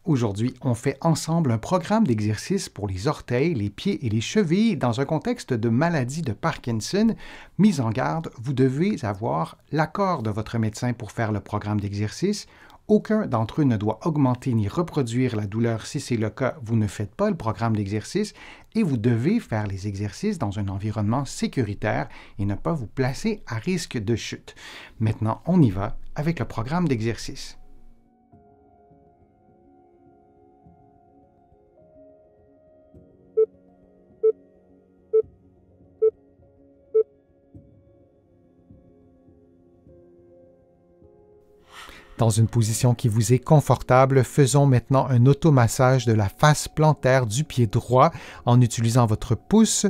Aujourd'hui, on fait ensemble un programme d'exercice pour les orteils, les pieds et les chevilles dans un contexte de maladie de Parkinson. Mise en garde, vous devez avoir l'accord de votre médecin pour faire le programme d'exercice. Aucun d'entre eux ne doit augmenter ni reproduire la douleur. Si c'est le cas, vous ne faites pas le programme d'exercice et vous devez faire les exercices dans un environnement sécuritaire et ne pas vous placer à risque de chute. Maintenant, on y va avec le programme d'exercice. Dans une position qui vous est confortable, faisons maintenant un automassage de la face plantaire du pied droit en utilisant votre pouce.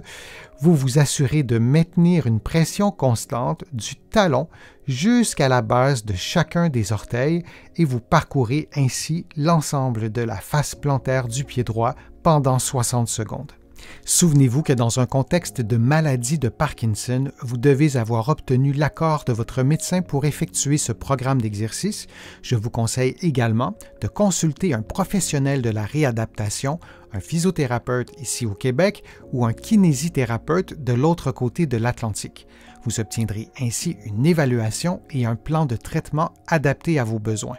Vous vous assurez de maintenir une pression constante du talon jusqu'à la base de chacun des orteils et vous parcourez ainsi l'ensemble de la face plantaire du pied droit pendant 60 secondes. Souvenez-vous que dans un contexte de maladie de Parkinson, vous devez avoir obtenu l'accord de votre médecin pour effectuer ce programme d'exercice. Je vous conseille également de consulter un professionnel de la réadaptation, un physiothérapeute ici au Québec ou un kinésithérapeute de l'autre côté de l'Atlantique. Vous obtiendrez ainsi une évaluation et un plan de traitement adapté à vos besoins.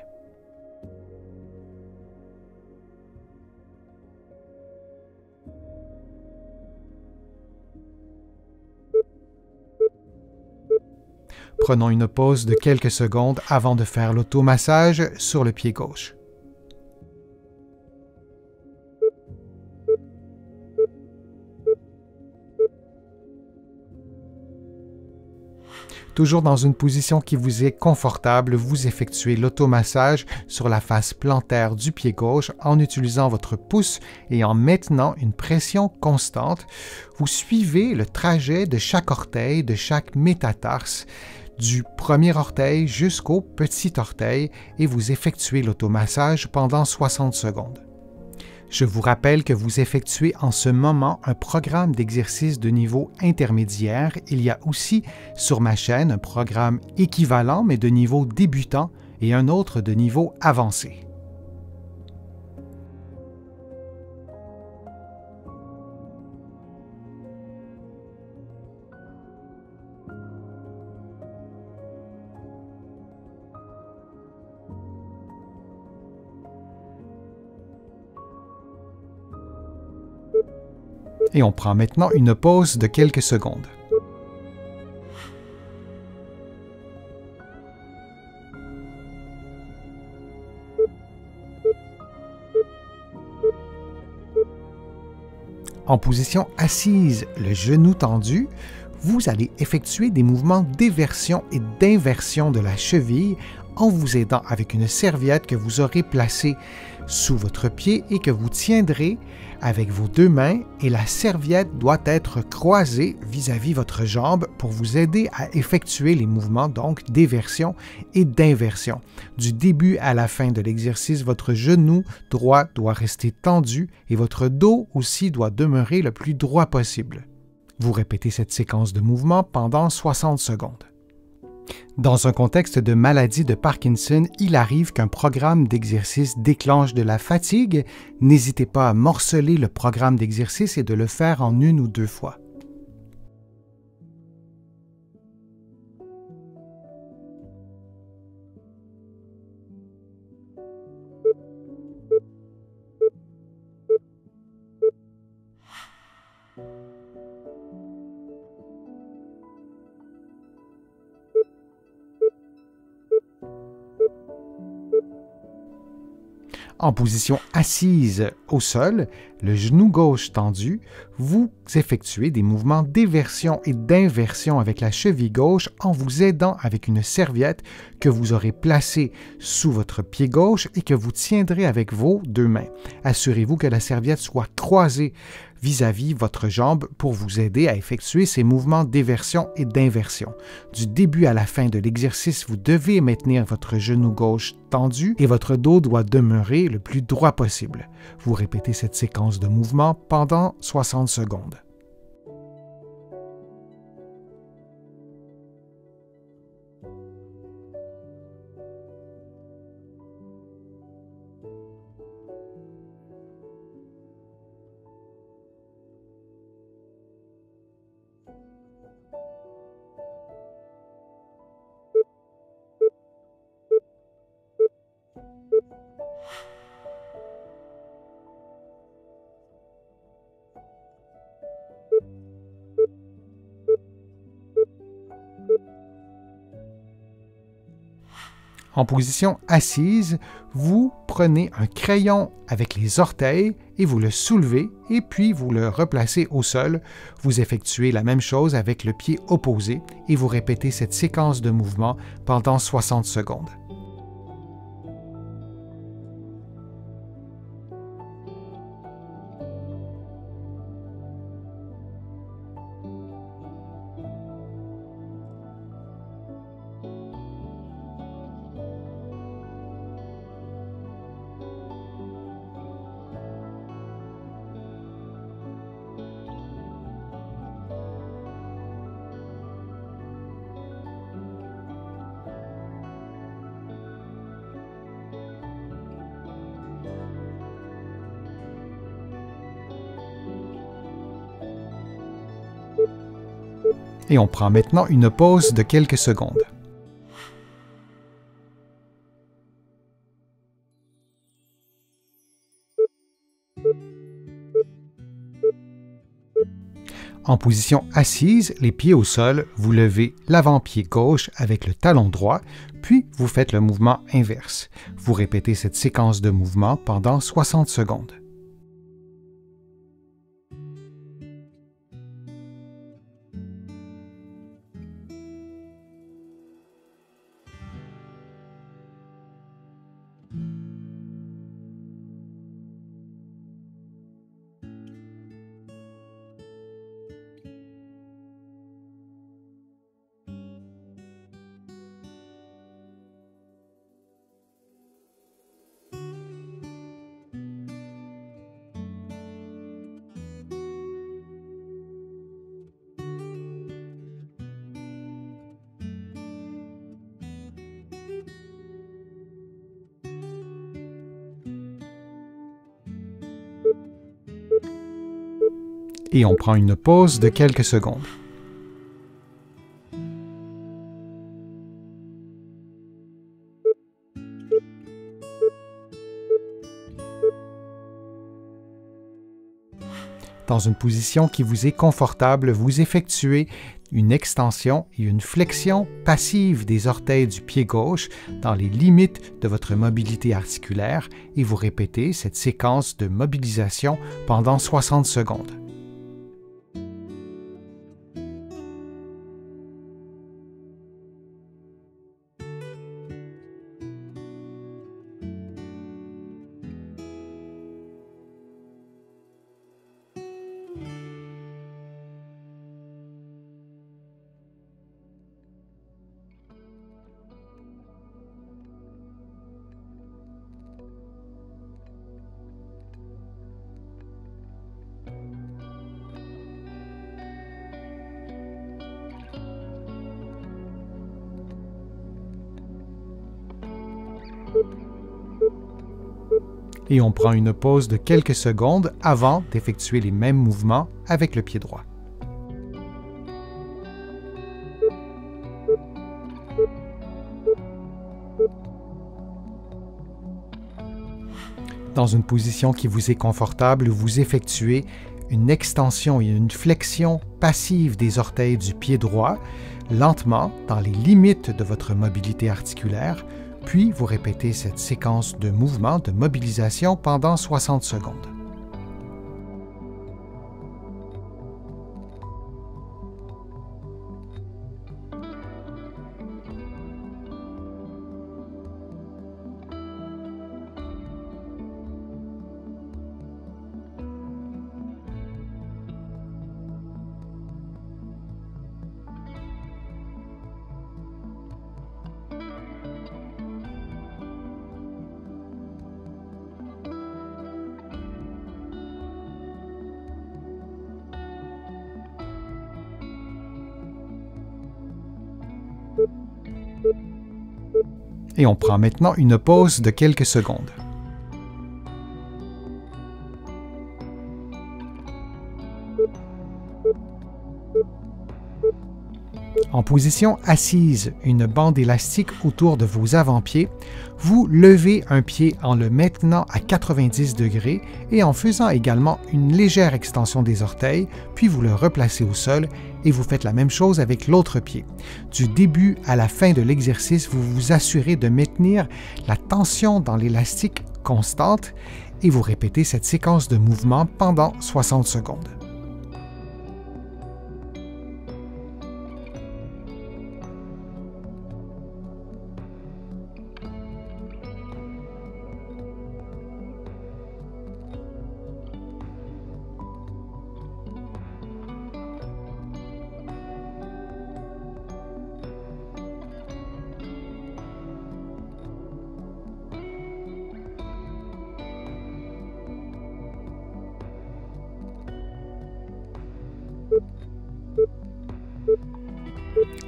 Prenons une pause de quelques secondes avant de faire l'automassage sur le pied gauche. Toujours dans une position qui vous est confortable, vous effectuez l'automassage sur la face plantaire du pied gauche en utilisant votre pouce et en maintenant une pression constante. Vous suivez le trajet de chaque orteil, de chaque métatarse, du premier orteil jusqu'au petit orteil et vous effectuez l'automassage pendant 60 secondes. Je vous rappelle que vous effectuez en ce moment un programme d'exercice de niveau intermédiaire. Il y a aussi sur ma chaîne un programme équivalent mais de niveau débutant et un autre de niveau avancé. Et on prend maintenant une pause de quelques secondes. En position assise, le genou tendu, vous allez effectuer des mouvements d'éversion et d'inversion de la cheville en vous aidant avec une serviette que vous aurez placée sous votre pied et que vous tiendrez avec vos deux mains et la serviette doit être croisée vis-à-vis votre jambe pour vous aider à effectuer les mouvements donc d'éversion et d'inversion. Du début à la fin de l'exercice, votre genou droit doit rester tendu et votre dos aussi doit demeurer le plus droit possible. Vous répétez cette séquence de mouvements pendant 60 secondes. Dans un contexte de maladie de Parkinson, il arrive qu'un programme d'exercice déclenche de la fatigue. N'hésitez pas à morceler le programme d'exercice et de le faire en une ou deux fois. En position assise au sol, le genou gauche tendu, vous effectuez des mouvements d'éversion et d'inversion avec la cheville gauche en vous aidant avec une serviette que vous aurez placée sous votre pied gauche et que vous tiendrez avec vos deux mains. Assurez-vous que la serviette soit croisée vis-à-vis votre jambe pour vous aider à effectuer ces mouvements d'éversion et d'inversion. Du début à la fin de l'exercice, vous devez maintenir votre genou gauche tendu et votre dos doit demeurer le plus droit possible. Vous répétez cette séquence de mouvements pendant 60 secondes. En position assise, vous prenez un crayon avec les orteils et vous le soulevez et puis vous le replacez au sol. Vous effectuez la même chose avec le pied opposé et vous répétez cette séquence de mouvements pendant 60 secondes. Et on prend maintenant une pause de quelques secondes. En position assise, les pieds au sol, vous levez l'avant-pied gauche avec le talon droit, puis vous faites le mouvement inverse. Vous répétez cette séquence de mouvements pendant 60 secondes. Et on prend une pause de quelques secondes. Dans une position qui vous est confortable, vous effectuez une extension et une flexion passive des orteils du pied gauche dans les limites de votre mobilité articulaire et vous répétez cette séquence de mobilisation pendant 60 secondes. Et on prend une pause de quelques secondes avant d'effectuer les mêmes mouvements avec le pied droit. Dans une position qui vous est confortable, vous effectuez une extension et une flexion passive des orteils du pied droit, lentement, dans les limites de votre mobilité articulaire, puis vous répétez cette séquence de mouvements de mobilisation pendant 60 secondes. Et on prend maintenant une pause de quelques secondes. En position assise, une bande élastique autour de vos avant-pieds, vous levez un pied en le maintenant à 90 degrés et en faisant également une légère extension des orteils, puis vous le replacez au sol et vous faites la même chose avec l'autre pied. Du début à la fin de l'exercice, vous vous assurez de maintenir la tension dans l'élastique constante et vous répétez cette séquence de mouvements pendant 60 secondes.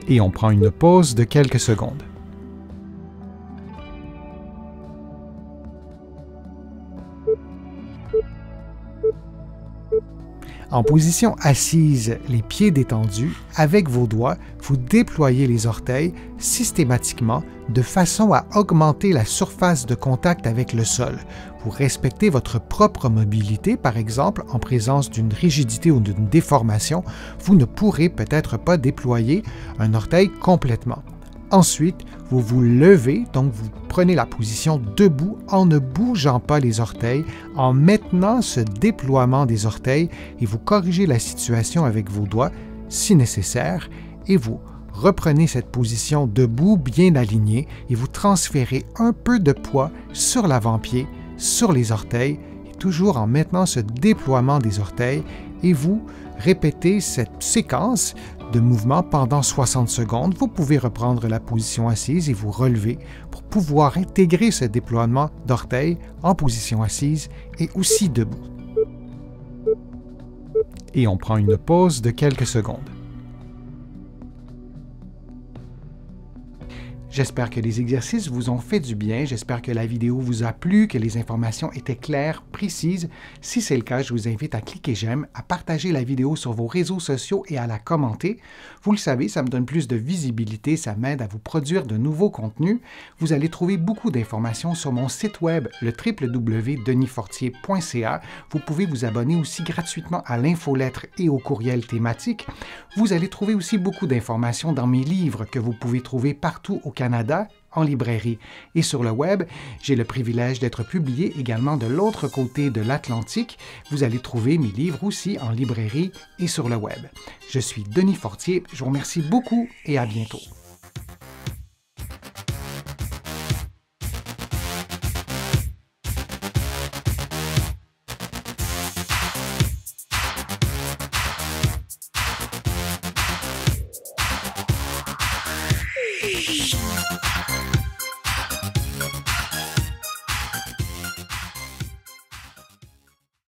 Et on prend une pause de quelques secondes. En position assise, les pieds détendus, avec vos doigts, vous déployez les orteils systématiquement de façon à augmenter la surface de contact avec le sol. Vous respectez votre propre mobilité, par exemple, en présence d'une rigidité ou d'une déformation, vous ne pourrez peut-être pas déployer un orteil complètement. Ensuite, vous vous levez, donc vous prenez la position debout en ne bougeant pas les orteils, en maintenant ce déploiement des orteils et vous corrigez la situation avec vos doigts si nécessaire et vous reprenez cette position debout bien alignée et vous transférez un peu de poids sur l'avant-pied, sur les orteils, et toujours en maintenant ce déploiement des orteils et vous répétez cette séquence de mouvement pendant 60 secondes. Vous pouvez reprendre la position assise et vous relever pour pouvoir intégrer ce déploiement d'orteils en position assise et aussi debout. Et on prend une pause de quelques secondes. J'espère que les exercices vous ont fait du bien, j'espère que la vidéo vous a plu, que les informations étaient claires, précises. Si c'est le cas, je vous invite à cliquer j'aime, à partager la vidéo sur vos réseaux sociaux et à la commenter. Vous le savez, ça me donne plus de visibilité, ça m'aide à vous produire de nouveaux contenus. Vous allez trouver beaucoup d'informations sur mon site web, le www.denisfortier.ca. Vous pouvez vous abonner aussi gratuitement à l'infolettre et au courriel thématique. Vous allez trouver aussi beaucoup d'informations dans mes livres que vous pouvez trouver partout au Canada, en librairie et sur le web. J'ai le privilège d'être publié également de l'autre côté de l'Atlantique. Vous allez trouver mes livres aussi en librairie et sur le web. Je suis Denis Fortier, je vous remercie beaucoup et à bientôt. Shh.